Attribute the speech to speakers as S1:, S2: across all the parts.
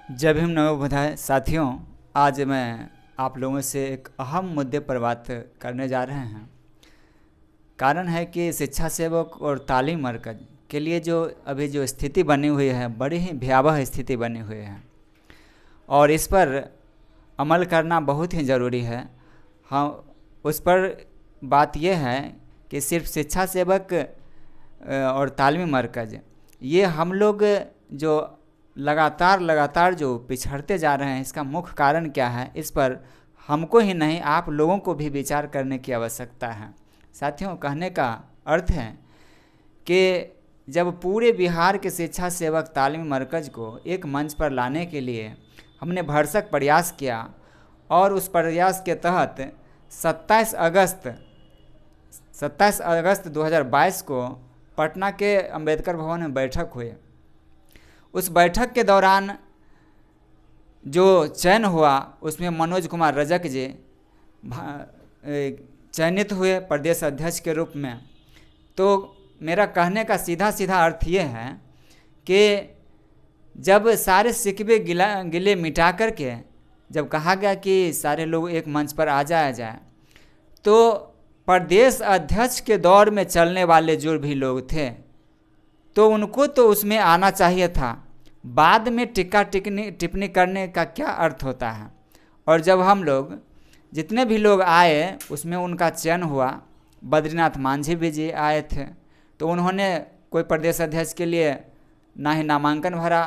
S1: जय भीम नमो बुद्धाय। साथियों, आज मैं आप लोगों से एक अहम मुद्दे पर बात करने जा रहे हैं। कारण है कि शिक्षा सेवक और तालीम मरकज़ के लिए जो अभी जो स्थिति बनी हुई है, बड़ी ही भयावह स्थिति बनी हुई है और इस पर अमल करना बहुत ही ज़रूरी है। हाँ, उस पर बात यह है कि सिर्फ शिक्षा सेवक और तालीमी मरकज़, ये हम लोग जो लगातार जो पिछड़ते जा रहे हैं, इसका मुख्य कारण क्या है, इस पर हमको ही नहीं आप लोगों को भी विचार करने की आवश्यकता है। साथियों, कहने का अर्थ है कि जब पूरे बिहार के शिक्षा सेवक तालीमी मरकज़ को एक मंच पर लाने के लिए हमने भरसक प्रयास किया और उस प्रयास के तहत 27 अगस्त 2022 को पटना के अंबेडकर भवन में बैठक हुई। उस बैठक के दौरान जो चयन हुआ उसमें मनोज कुमार रजक जी चयनित हुए प्रदेश अध्यक्ष के रूप में। तो मेरा कहने का सीधा अर्थ ये है कि जब सारे शिकवे गिले मिटा करके जब कहा गया कि सारे लोग एक मंच पर आ जाए, तो प्रदेश अध्यक्ष के दौर में चलने वाले जो भी लोग थे तो उनको तो उसमें आना चाहिए था। बाद में टिप्पणी करने का क्या अर्थ होता है। और जब हम लोग जितने भी लोग आए उसमें उनका चयन हुआ। बद्रीनाथ मांझी भी जी आए थे, तो उन्होंने कोई प्रदेश अध्यक्ष के लिए ना ही नामांकन भरा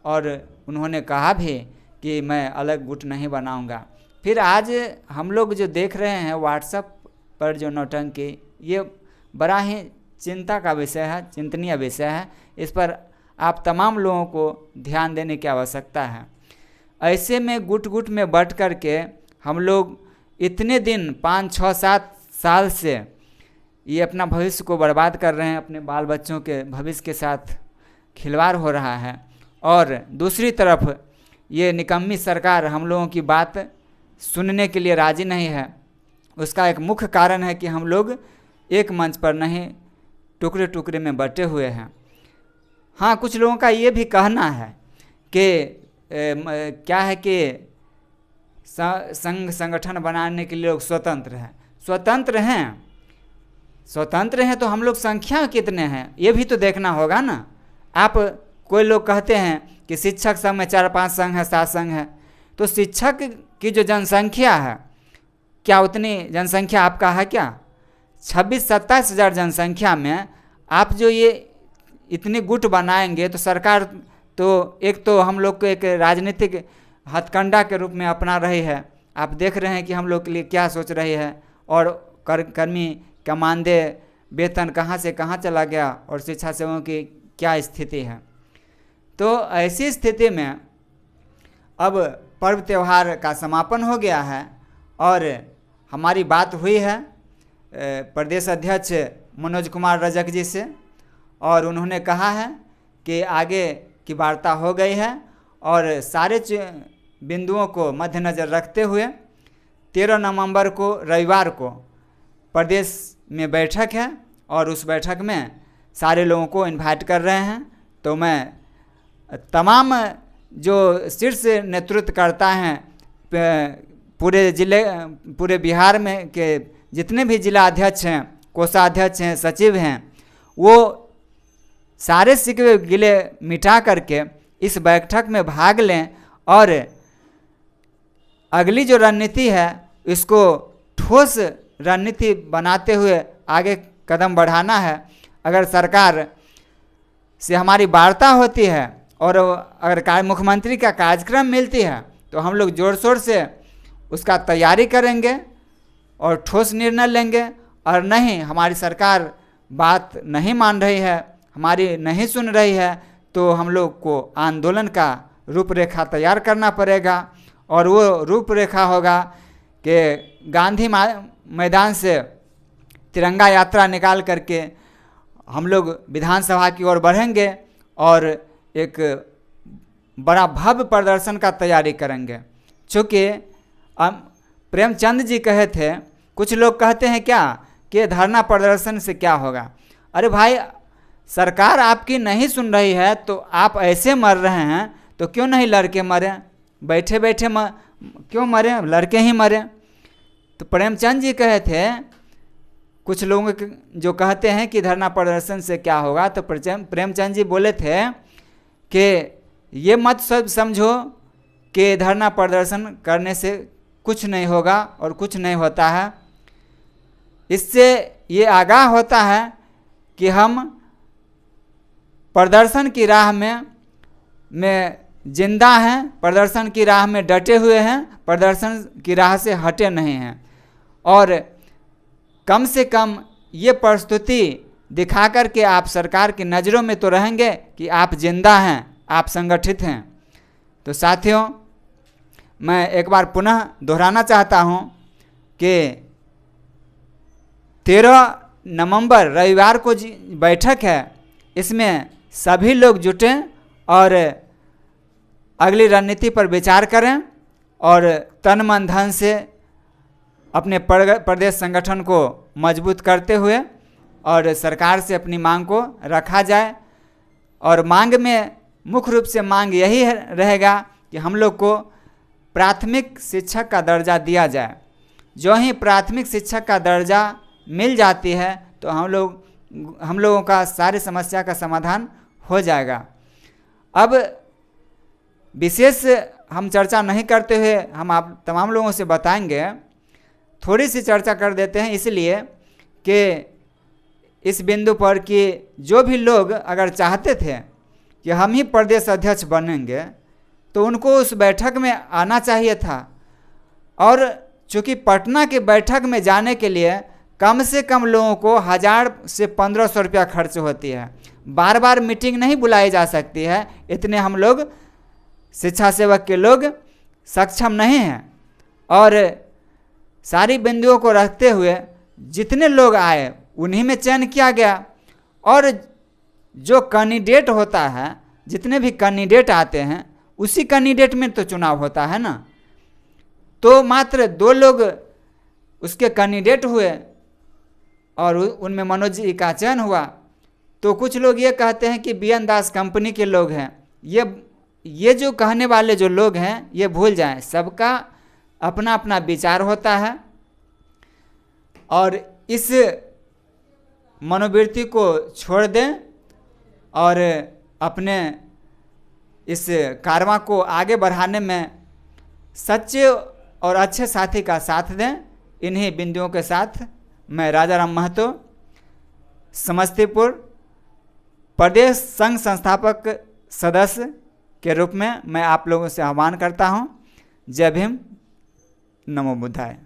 S1: और उन्होंने कहा भी कि मैं अलग गुट नहीं बनाऊंगा। फिर आज हम लोग जो देख रहे हैं व्हाट्सएप पर जो नौटंकी, ये बड़ा ही चिंता का विषय है, चिंतनीय विषय है। इस पर आप तमाम लोगों को ध्यान देने की आवश्यकता है। ऐसे में गुट में बट करके हम लोग इतने दिन 5, 6, 7 साल से ये अपना भविष्य को बर्बाद कर रहे हैं, अपने बाल बच्चों के भविष्य के साथ खिलवाड़ हो रहा है। और दूसरी तरफ ये निकम्मी सरकार हम लोगों की बात सुनने के लिए राज़ी नहीं है। उसका एक मुख्य कारण है कि हम लोग एक मंच पर नहीं, टुकड़े में बटे हुए हैं। हाँ, कुछ लोगों का ये भी कहना है कि क्या है कि संगठन बनाने के लिए लोग स्वतंत्र हैं तो हम लोग संख्या कितने हैं ये भी तो देखना होगा ना। आप कोई लोग कहते हैं कि शिक्षक संघ में 4-5 संघ है, 7 संघ है, तो शिक्षक की जो जनसंख्या है, क्या उतनी जनसंख्या आपका है क्या? 26-27 हज़ार जनसंख्या में आप जो ये इतने गुट बनाएंगे तो सरकार तो एक तो हम लोग को एक राजनीतिक हथकंडा के रूप में अपना रही है। आप देख रहे हैं कि हम लोग के लिए क्या सोच रही है और कर्मी का मानदेय वेतन कहाँ से कहाँ चला गया और शिक्षा सेवकों की क्या स्थिति है। तो ऐसी स्थिति में अब पर्व त्यौहार का समापन हो गया है और हमारी बात हुई है प्रदेश अध्यक्ष मनोज कुमार रजक जी से और उन्होंने कहा है कि आगे की वार्ता हो गई है और सारे बिंदुओं को मद्देनज़र रखते हुए 13 नवंबर को रविवार को प्रदेश में बैठक है और उस बैठक में सारे लोगों को इनवाइट कर रहे हैं। तो मैं तमाम जो शीर्ष नेतृत्वकर्ता हैं पूरे बिहार में के जितने भी जिला अध्यक्ष हैं, कोषाध्यक्ष हैं, सचिव हैं, वो सारे शिकवे गिले मिटा करके इस बैठक में भाग लें और अगली जो रणनीति है इसको ठोस रणनीति बनाते हुए आगे कदम बढ़ाना है। अगर सरकार से हमारी वार्ता होती है और अगर मुख्यमंत्री का कार्यक्रम मिलती है तो हम लोग जोर शोर से उसका तैयारी करेंगे और ठोस निर्णय लेंगे। और नहीं, हमारी सरकार बात नहीं मान रही है, हमारी नहीं सुन रही है, तो हम लोग को आंदोलन का रूपरेखा तैयार करना पड़ेगा। और वो रूपरेखा होगा कि गांधी मैदान से तिरंगा यात्रा निकाल करके हम लोग विधानसभा की ओर बढ़ेंगे और एक बड़ा भव्य प्रदर्शन का तैयारी करेंगे। चूँकि प्रेमचंद जी कहे थे, कुछ लोग कहते हैं क्या कि धरना प्रदर्शन से क्या होगा। अरे भाई, सरकार आपकी नहीं सुन रही है तो आप ऐसे मर रहे हैं तो क्यों नहीं लड़के मरे, बैठे बैठे क्यों मरे, लड़के ही मरे। तो प्रेमचंद जी कहे थे, कुछ लोग जो कहते हैं कि धरना प्रदर्शन से क्या होगा, तो प्रेमचंद जी बोले थे कि ये मत सब समझो कि धरना प्रदर्शन करने से कुछ नहीं होगा और कुछ नहीं होता है। इससे ये आगाह होता है कि हम प्रदर्शन की राह में जिंदा हैं, प्रदर्शन की राह में डटे हुए हैं, प्रदर्शन की राह से हटे नहीं हैं। और कम से कम ये प्रस्तुति दिखा कर के आप सरकार की नज़रों में तो रहेंगे कि आप जिंदा हैं, आप संगठित हैं। तो साथियों, मैं एक बार पुनः दोहराना चाहता हूँ कि 13 नवंबर रविवार को बैठक है, इसमें सभी लोग जुटें और अगली रणनीति पर विचार करें और तन मन धन से अपने प्रदेश संगठन को मजबूत करते हुए और सरकार से अपनी मांग को रखा जाए। और मांग में मुख्य रूप से मांग यही रहेगा कि हम लोग को प्राथमिक शिक्षक का दर्जा दिया जाए। जो ही प्राथमिक शिक्षक का दर्जा मिल जाती है तो हम लोगों का सारी समस्या का समाधान हो जाएगा। अब विशेष हम चर्चा नहीं करते हुए हम आप तमाम लोगों से बताएंगे, थोड़ी सी चर्चा कर देते हैं, इसलिए कि इस बिंदु पर कि जो भी लोग अगर चाहते थे कि हम ही प्रदेश अध्यक्ष बनेंगे तो उनको उस बैठक में आना चाहिए था। और चूँकि पटना की बैठक में जाने के लिए कम से कम लोगों को 1000 से 1500 रुपया खर्च होती है, बार बार मीटिंग नहीं बुलाई जा सकती है, इतने हम लोग शिक्षा सेवक के लोग सक्षम नहीं हैं। और सारी बिंदुओं को रखते हुए जितने लोग आए उन्हीं में चयन किया गया। और जो कैंडिडेट होता है, जितने भी कैंडिडेट आते हैं उसी कैंडिडेट में तो चुनाव होता है ना। तो मात्र 2 लोग उसके कैंडिडेट हुए और उनमें मनोज जी का चयन हुआ। तो कुछ लोग ये कहते हैं कि बीएन दास कंपनी के लोग हैं। ये जो कहने वाले जो लोग हैं ये भूल जाएं, सबका अपना अपना विचार होता है। और इस मनोवृत्ति को छोड़ दें और अपने इस कारवां को आगे बढ़ाने में सच्चे और अच्छे साथी का साथ दें। इन्हीं बिंदुओं के साथ मैं राजाराम महतो, समस्तीपुर प्रदेश संघ संस्थापक सदस्य के रूप में मैं आप लोगों से आह्वान करता हूं। जय भीम, नमो बुद्धाय।